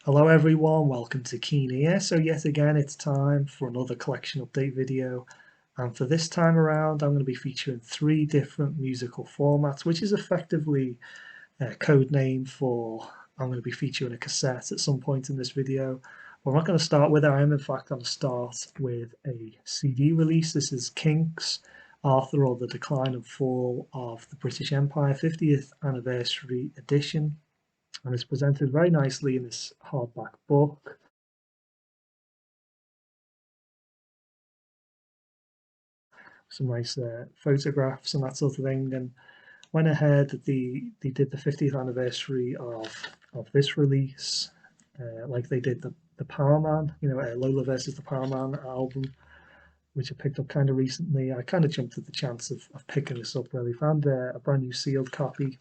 Hello everyone, welcome to Kane here. So yet again it's time for another collection update video, and for this time around I'm going to be featuring three different musical formats, which is effectively a code name for I'm going to be featuring a cassette at some point in this video. But I'm not going to start with it. I am in fact going to start with a CD release. This is Kinks, Arthur or the Decline and Fall of the British Empire 50th Anniversary Edition, and it's presented very nicely in this hardback book. Some nice photographs and that sort of thing, and went ahead that they did the 50th anniversary of this release, like they did the Power Man, Lola versus the Power Man album, which I picked up kind of recently. I kind of jumped at the chance of picking this up. Really found a brand new sealed copy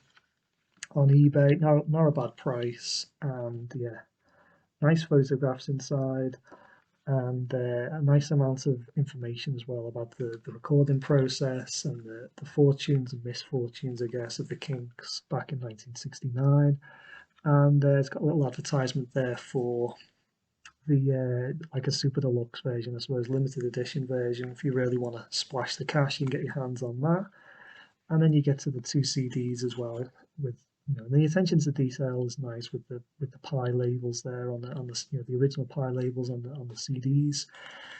on eBay, not a bad price, and yeah, nice photographs inside, and a nice amount of information as well about the recording process and the fortunes and misfortunes, I guess, of the Kinks back in 1969. And it's got a little advertisement there for the like a super deluxe version, I suppose, limited edition version. If you really want to splash the cash, you can get your hands on that. And then you get to the two CDs as well, with the attention to detail is nice with the pie labels there on the the original pie labels on the CDs.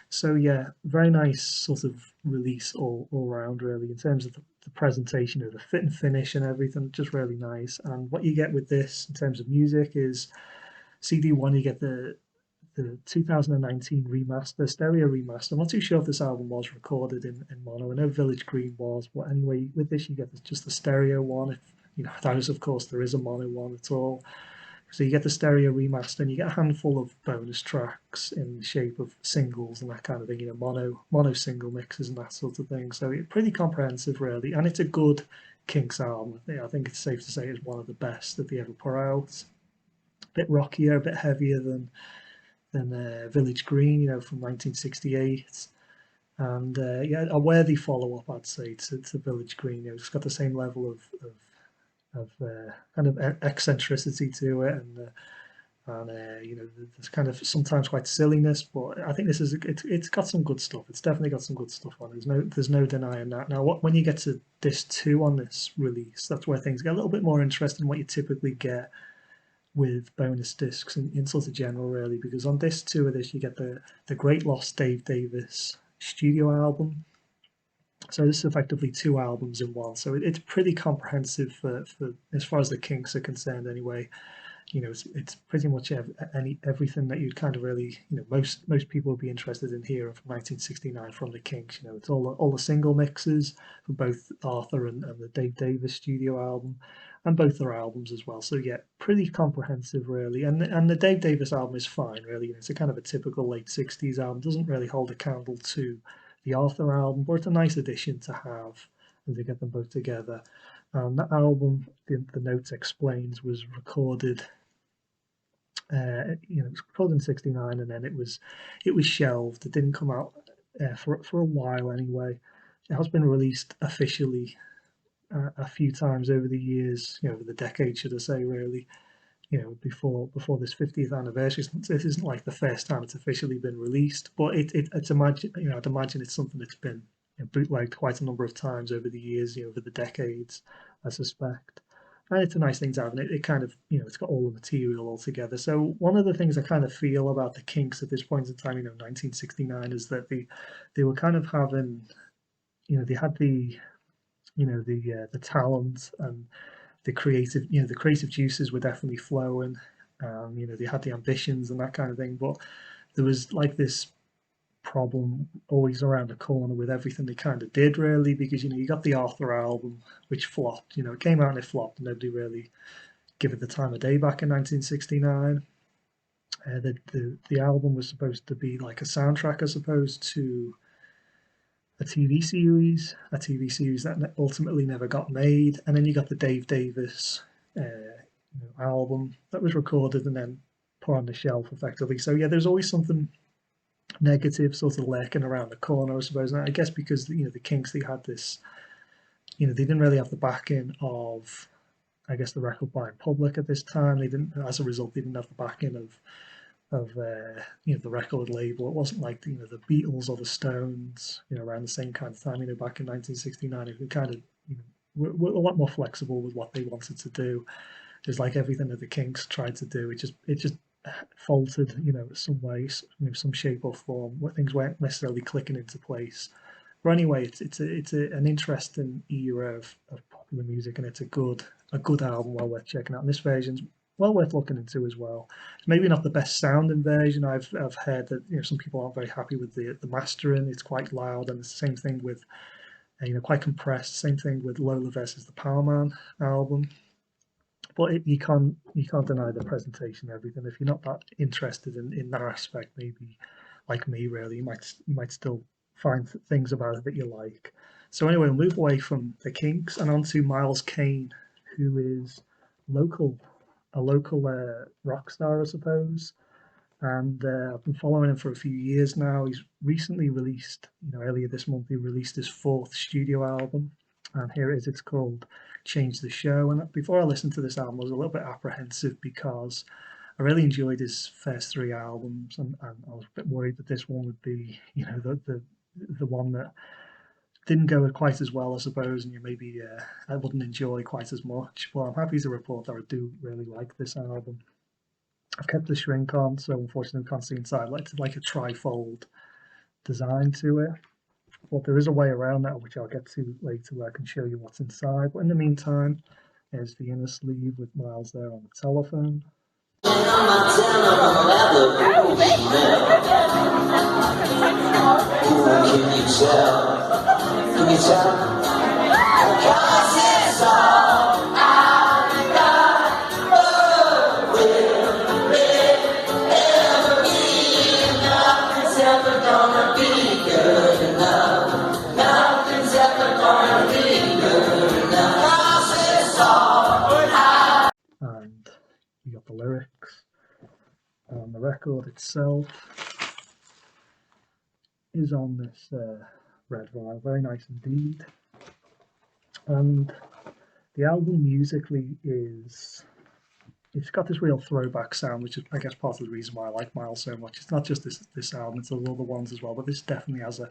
So yeah, very nice sort of release all around, really, in terms of the presentation of the fit and finish and everything. Just really nice. And what you get with this in terms of music is CD1, you get the 2019 remaster, stereo remaster. I'm not too sure if this album was recorded in mono. I know Village Green was, but anyway, with this you get just the stereo one. If that is, of course, there is a mono one at all. So you get the stereo remaster, and you get a handful of bonus tracks in the shape of singles and that kind of thing. Mono single mixes and that sort of thing. So it's pretty comprehensive, really, and it's a good Kinks album. I think it's safe to say it's one of the best that they ever put out. A bit rockier, a bit heavier than Village Green, from 1968. And yeah, a worthy follow-up, I'd say, to Village Green. It's got the same level of kind of eccentricity to it, and there's kind of sometimes quite silliness, but I think it's got some good stuff. It's definitely got some good stuff on it. There's no denying that. Now, when you get to disc two on this release, that's where things get a little bit more interesting than what you typically get with bonus discs in sort of general, really, because on disc two of this you get the Great Lost Dave Davis studio album. So this is effectively two albums in one. So it's pretty comprehensive for as far as the Kinks are concerned, anyway. It's pretty much everything that you'd kind of really, most people would be interested in hearing from 1969 from the Kinks. It's all the single mixes for both Arthur and the Dave Davis studio album, and both their albums as well. So yeah, pretty comprehensive, really. And the Dave Davis album is fine, really. It's a kind of a typical late 60s album. Doesn't really hold a candle to the Arthur album, but it's a nice addition to have, and to get them both together. That album, the notes explains, was recorded. It was recorded in '69, and then it was shelved. It didn't come out for a while anyway. It has been released officially a few times over the years, over the decade, should I say, really. Before this 50th anniversary. This isn't like the first time it's officially been released, but I'd imagine it's something that's been bootlegged quite a number of times over the years, over the decades, I suspect. And it's a nice thing to have, and it kind of, it's got all the material all together. So one of the things I kind of feel about the Kinks at this point in time, 1969, is that they were kind of having, they had the talent and the creative juices were definitely flowing. They had the ambitions and that kind of thing, but there was like this problem always around the corner with everything they kind of did, really, because you got the Arthur album, which flopped. It came out and it flopped, and nobody really gave it the time of day back in 1969. The album was supposed to be like a soundtrack, I suppose, to a TV series that ultimately never got made. And then you got the Dave Davis album that was recorded and then put on the shelf, effectively. So yeah, there's always something negative sort of lurking around the corner, I suppose. And I guess because the Kinks, they had this, they didn't really have the backing of I guess the record buying public at this time. They didn't, as a result, they didn't have the backing of the record label. It wasn't like the Beatles or the Stones, around the same kind of time. Back in 1969, it kind of were a lot more flexible with what they wanted to do. It's like everything that the Kinks tried to do. It just faltered, some way, some shape or form, where things weren't necessarily clicking into place. But anyway, an interesting era of popular music, and it's a good album, well worth checking out. And this version's well worth looking into as well. It's maybe not the best sounding version. I've heard that some people aren't very happy with the mastering. It's quite loud, and it's the same thing with quite compressed. Same thing with Lola versus the Power Man album. But you can't deny the presentation and everything. If you're not that interested in that aspect, maybe like me, really, you might still find things about it that you like. So anyway, we'll move away from the Kinks and on to Miles Kane, who is local, a local rock star, I suppose. And I've been following him for a few years now. He's recently released, earlier this month, he released his fourth studio album, and here it is. It's called Change the Show. And before I listened to this album, I was a little bit apprehensive because I really enjoyed his first three albums, and I was a bit worried that this one would be, the one that didn't go quite as well, I suppose, and maybe I wouldn't enjoy quite as much. But I'm happy to report that I do really like this album. I've kept the shrink on, so unfortunately we can't see inside. It's like a trifold design to it. But there is a way around that, which I'll get to later, where I can show you what's inside. But in the meantime, there's the inner sleeve with Miles there on the telephone. Can you tell? Cause it's all I got. Oh, will it ever be enough? Nothing's ever gonna be good enough. Nothing's ever gonna be good enough. Cause it's all I. And you got the lyrics. And the record itself is on this red vinyl, very nice indeed. And the album musically it's got this real throwback sound, which is, I guess, part of the reason why I like Miles so much. It's not just this album, it's all the other ones as well, but this definitely has a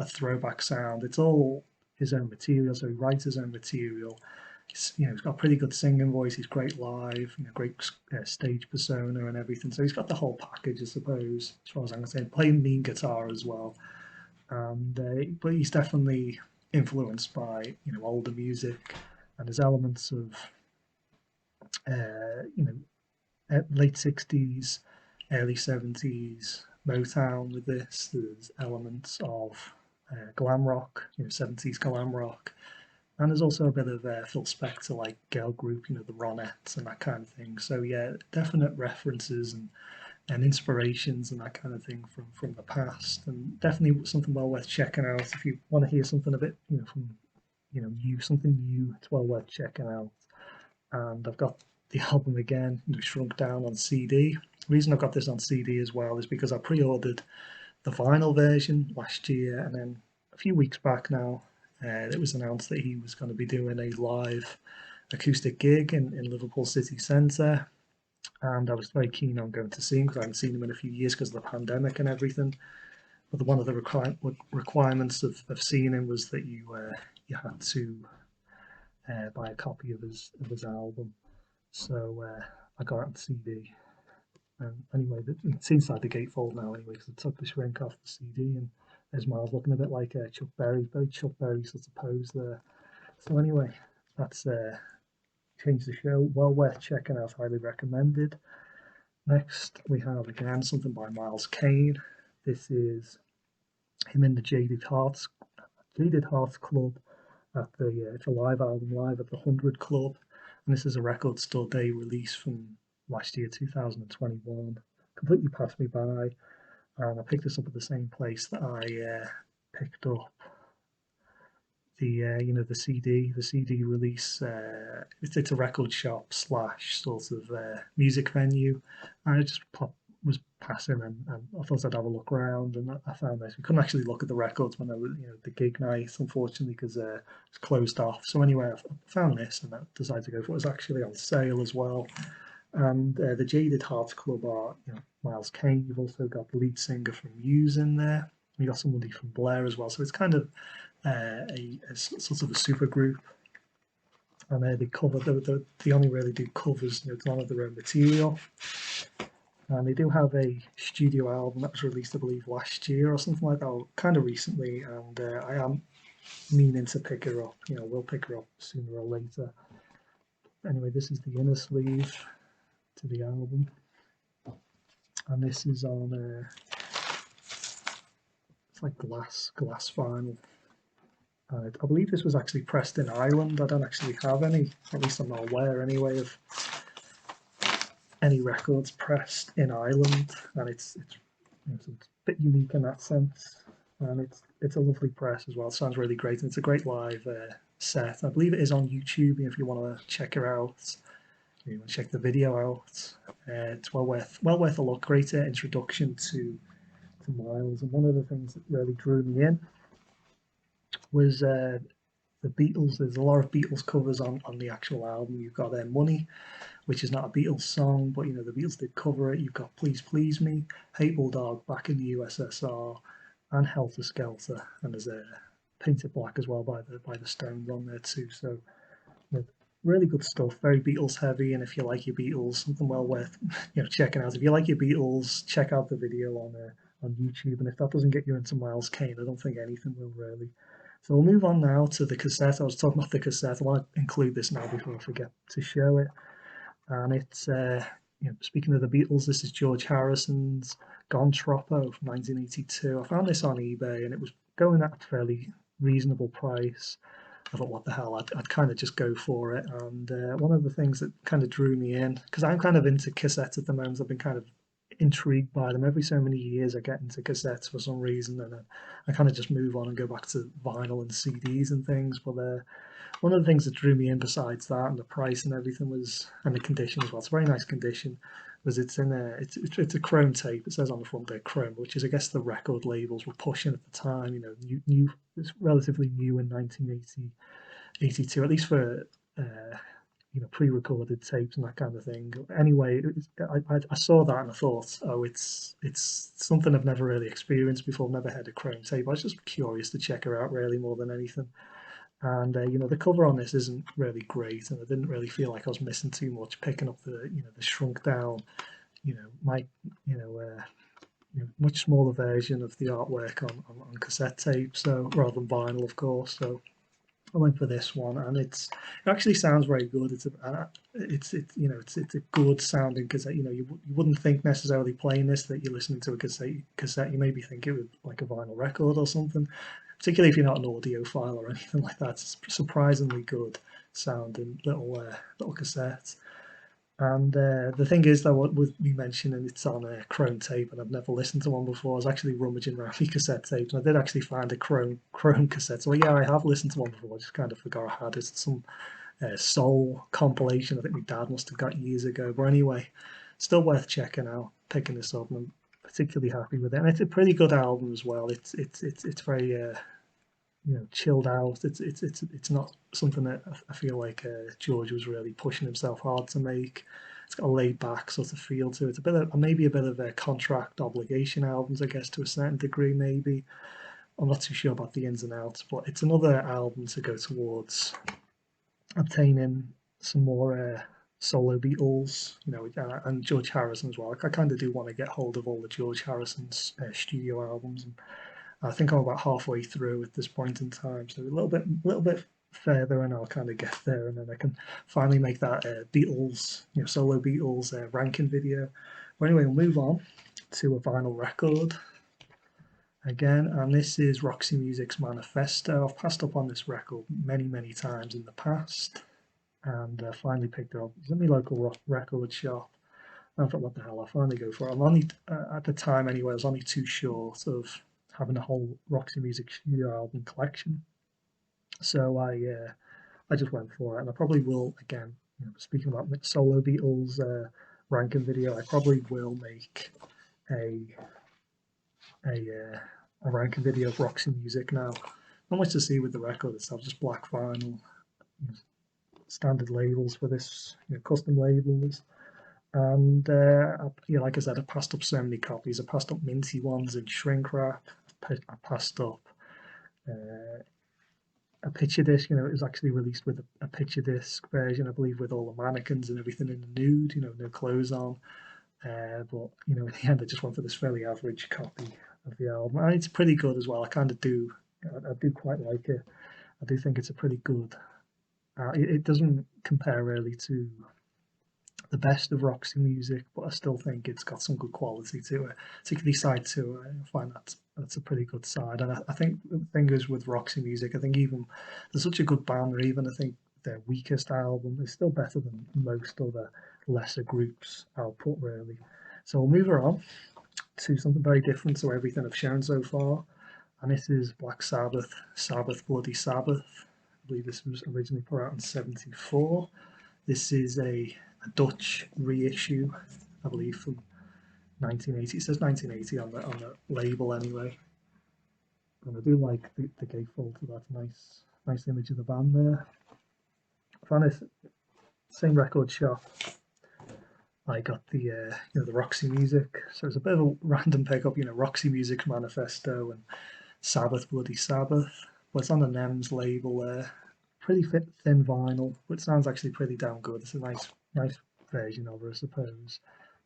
throwback sound. It's all his own material, so he writes his own material. He's got a pretty good singing voice. He's great live, great stage persona and everything. So he's got the whole package, I suppose, as far as I'm concerned. Playing mean guitar as well, and but he's definitely influenced by older music, and there's elements of late 60s, early 70s Motown with this. There's elements of glam rock, 70s glam rock. And there's also a bit of Phil Spector, like girl group, the Ronettes and that kind of thing. So yeah, definite references and inspirations and that kind of thing from the past, and definitely something well worth checking out if you want to hear something a bit, from something new. It's well worth checking out. And I've got the album again, shrunk down on CD. The reason I've got this on CD as well is because I pre-ordered the vinyl version last year, and then a few weeks back now, it was announced that he was going to be doing a live acoustic gig in Liverpool City Centre, and I was very keen on going to see him because I hadn't seen him in a few years because of the pandemic and everything. But one of the requirements of seeing him was that you had to buy a copy of his album. So I got it on CD. And anyway, it's inside the gatefold now anyway, because I took the shrink off the CD, and there's Miles looking a bit like Chuck Berry, very Chuck Berry sort of pose there. So anyway, that's Change the Show. Well worth checking out, highly recommended. Next, we have again something by Miles Kane. This is him in the Jaded Hearts Club at it's a live album, live at the 100 Club, and this is a Record Store Day release from last year, 2021. Completely passed me by, and I picked this up at the same place that I picked up the CD release. It's a record shop slash sort of music venue, and I just was passing, and I thought I'd have a look around, and I found this. We couldn't actually look at the records when I was, the gig night, unfortunately, because it's closed off. So anyway, I found this, and I decided to go for it. It was actually on sale as well. And the Jaded Hearts Club are, Miles Kane. You've also got the lead singer from Muse in there. You got somebody from Blair as well. So it's kind of a sort of a super group. And they cover, they only really do covers, none of their own material. And they do have a studio album that was released, I believe, last year or something like that, or kind of recently. And I am meaning to pick her up. We'll pick her up sooner or later. Anyway, this is the inner sleeve to the album, and this is on it's like glass vinyl. I believe this was actually pressed in Ireland. I don't actually have any, at least I'm not aware anyway, of any records pressed in Ireland, and it's a bit unique in that sense, and it's a lovely press as well. It sounds really great, and it's a great live set. I believe it is on YouTube if you want to check her out. You want to check the video out. It's well worth a look. Great introduction to Miles, and one of the things that really drew me in was the Beatles. There's a lot of Beatles covers on the actual album. You've got Money, which is not a Beatles song, but the Beatles did cover it. You've got Please Please Me, Hey Bulldog, Back in the USSR, and Helter Skelter, and there's a Painted Black as well by the Stones on there too. So really good stuff, very Beatles heavy, and if you like your Beatles, something well worth checking out. If you like your Beatles, check out the video on YouTube, and if that doesn't get you into Miles Kane, I don't think anything will really. So we'll move on now to the cassette. I was talking about the cassette. I want to include this now before I forget to show it. And it's speaking of the Beatles, this is George Harrison's Gone Troppo from 1982. I found this on eBay, and it was going at a fairly reasonable price. I thought, what the hell, I'd kind of just go for it. And one of the things that kind of drew me in, because I'm kind of into cassettes at the moment, I've been kind of intrigued by them. Every so many years I get into cassettes for some reason, and I kind of just move on and go back to vinyl and CDs and things. But one of the things that drew me in, besides that and the price and everything, was, and the condition as well, it's a very nice condition, was it's in it's a chrome tape. It says on the front there chrome, which is, I guess, the record labels were pushing at the time. New, it's relatively new in 1982, at least for pre-recorded tapes and that kind of thing. Anyway, I saw that and I thought, oh, it's something I've never really experienced before. I've never had a chrome tape. I was just curious to check her out, really, more than anything. And the cover on this isn't really great, and I didn't really feel like I was missing too much picking up the the shrunk down, my much smaller version of the artwork on cassette tape, so rather than vinyl, of course. So I went for this one, and it actually sounds very good. It's a good sounding cassette. You wouldn't think necessarily playing this that you're listening to a cassette. You maybe think it would like a vinyl record or something, particularly if you're not an audiophile or anything like that. It's surprisingly good sounding little cassette. And the thing is, though, what with me mentioning it's on a chrome tape, and I've never listened to one before. I was actually rummaging around my cassette tapes, and I did actually find a chrome cassette. So yeah, I have listened to one before. I just kind of forgot I had it. It's some soul compilation. I think my dad must have got years ago. But anyway, still worth checking out. Picking this up, and I'm particularly happy with it. And it's a pretty good album as well. It's very chilled out. It's not something that I feel like George was really pushing himself hard to make. It's got a laid back sort of feel to it. It's a bit of maybe a bit of a contract obligation albums, I guess, to a certain degree. Maybe I'm not too sure about the ins and outs, but it's another album to go towards obtaining some more solo Beatles, and George Harrison as well. I kind of do want to get hold of all the George Harrison's studio albums, and I think I'm about halfway through at this point in time, so a little bit further, and I'll kind of get there, and then I can finally make that Beatles, solo Beatles ranking video. But anyway, we'll move on to a vinyl record again, and this is Roxy Music's Manifesto. I've passed up on this record many times in the past, and finally picked it up. It's in my local record shop. I thought, what the hell, I'll finally go for it. I'm only, at the time anyway, I was only too short of having a whole Roxy Music studio album collection. So I just went for it, and I probably will again. Speaking about solo Beatles ranking video, I probably will make a a ranking video of Roxy Music now. Not much to see with the record itself, just black vinyl, standard labels for this, custom labels. And yeah, like I said, I passed up so many copies. I passed up minty ones in shrink wrap. I passed up uh, a picture disc. It was actually released with a picture disc version, I believe, with all the mannequins and everything in the nude. No clothes on. But in the end, I just went for this fairly average copy of the album, and it's pretty good as well. I kind of do, I do quite like it. I do think it's a pretty good. It doesn't compare really to the best of Roxy music, but I still think it's got some good quality to it, particularly side two. I find that's a pretty good side, and I think the thing is with Roxy music, I think even they're such a good band, or even I think their weakest album is still better than most other lesser groups' output, really. So we'll move on to something very different to everything I've shown so far, and this is Black Sabbath, Sabbath Bloody Sabbath. I believe this was originally put out in '74. This is a Dutch reissue, I believe, from 1980. It says 1980 on the label anyway. And I do like the gatefold to that nice image of the band there. I found this same record shop. I got the Roxy Music, so it's a bit of a random pickup. Roxy Music Manifesto and Sabbath Bloody Sabbath. But it's on the NEMS label there. Pretty thin vinyl, but it sounds actually pretty damn good. It's a nice version of it, I suppose.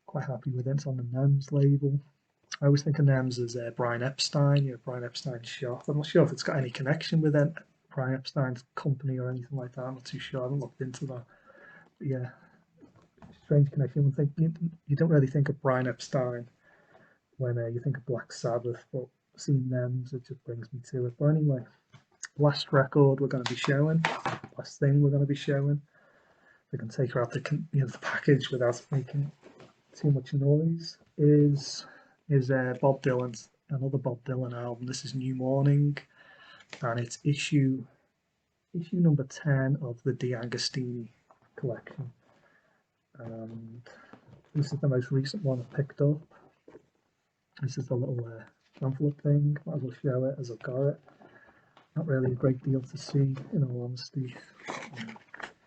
Quite happy with it. It's on the NEMS label. I always think of NEMS as Brian Epstein, Brian Epstein's shop. I'm not sure if it's got any connection with Brian Epstein's company or anything like that. I'm not too sure. I haven't looked into that. But yeah, strange connection. You don't really think of Brian Epstein when you think of Black Sabbath, but seeing NEMS, it just brings me to it. But anyway, last record we're going to be showing, last thing we're going to be showing. We can take her out the package without making too much noise. Is Bob Dylan's another Bob Dylan album. This is New Morning, and it's issue number 10 of the D'Agostini collection. And this is the most recent one I picked up. This is the little pamphlet thing. Might as well show it as I've got it. Not really a great deal to see, in all honesty.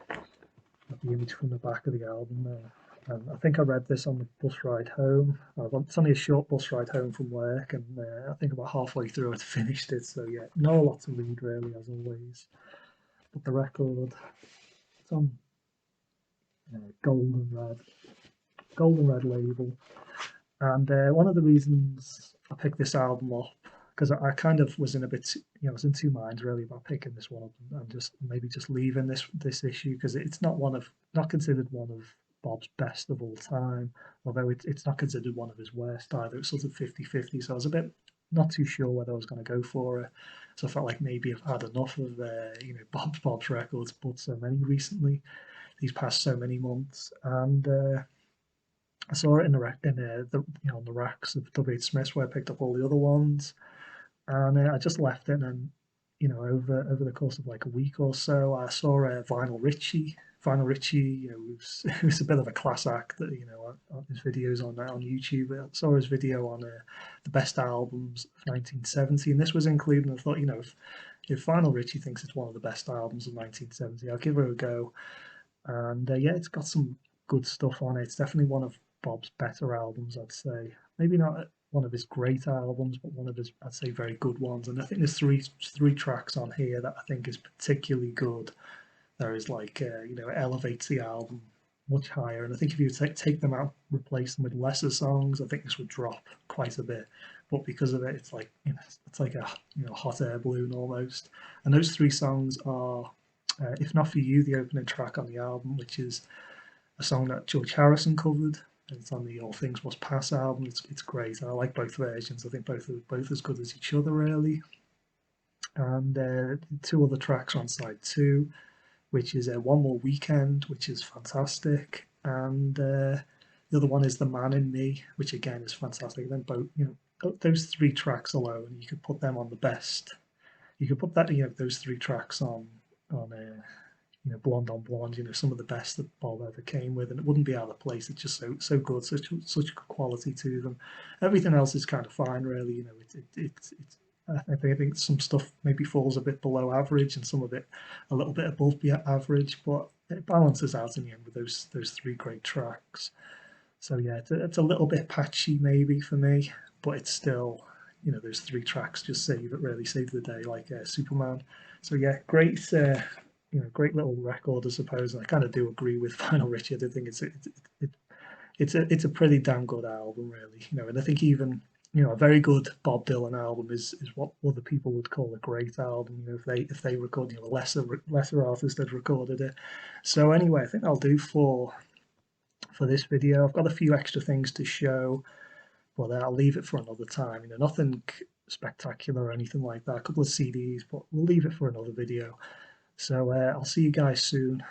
Got the image from the back of the album there. And I think I read this on the bus ride home. It's only a short bus ride home from work, and I think about halfway through I'd finished it. So yeah, not a lot to read really, as always. But the record, it's on golden red label. And one of the reasons I picked this album up, because I kind of was in a bit, I was in two minds really about picking this one up and just maybe just leaving this issue, because it's not considered one of Bob's best of all time, although it's not considered one of his worst either. It's sort of 50-50, so I was a bit not too sure whether I was going to go for it. So I felt like maybe I've had enough of Bob's records, but so many recently, these past so many months, and I saw it in on the racks of W.H. Smith's where I picked up all the other ones, and I just left it. And over the course of like a week or so, I saw Vinyl Richie. Vinyl Richie, it was a bit of a class act that on his videos on YouTube. I saw his video on the best albums of 1970, and this was included. And I thought, if Vinyl Richie thinks it's one of the best albums of 1970, I'll give it a go. And yeah, it's got some good stuff on it. It's definitely one of Bob's better albums, I'd say. Maybe not one of his great albums, but one of his, I'd say, very good ones. And I think there's three tracks on here that I think is particularly good. There is it elevates the album much higher. And I think if you take them out, replace them with lesser songs, I think this would drop quite a bit. But because of it, it's like it's like a hot air balloon almost. And those three songs are If Not For You, the opening track on the album, which is a song that George Harrison covered. It's on the All Things Must Pass album. It's great. I like both versions. I think both as good as each other, really. And two other tracks on side two, which is One More Weekend, which is fantastic, and the other one is The Man in Me, which again is fantastic. Then both, those three tracks alone, you could put them on the best. You could put those three tracks on Blonde on Blonde, some of the best that Bob ever came with, and it wouldn't be out of place. It's just so good, such good quality to them. Everything else is kind of fine, really. It's I think some stuff maybe falls a bit below average, and some of it a little bit above the average, but it balances out in the end with those three great tracks. So yeah, it's a little bit patchy maybe for me, but it's still, those three tracks just save the day, like Superman. So yeah, great little record, I suppose. And I kind of do agree with Final Richard. I think it's a pretty damn good album, really. And I think even a very good Bob Dylan album is what other people would call a great album. If they record, a lesser artist had recorded it. So anyway, I think I'll do for this video. I've got a few extra things to show, but I'll leave it for another time. Nothing spectacular or anything like that. A couple of CDs, but we'll leave it for another video. So I'll see you guys soon.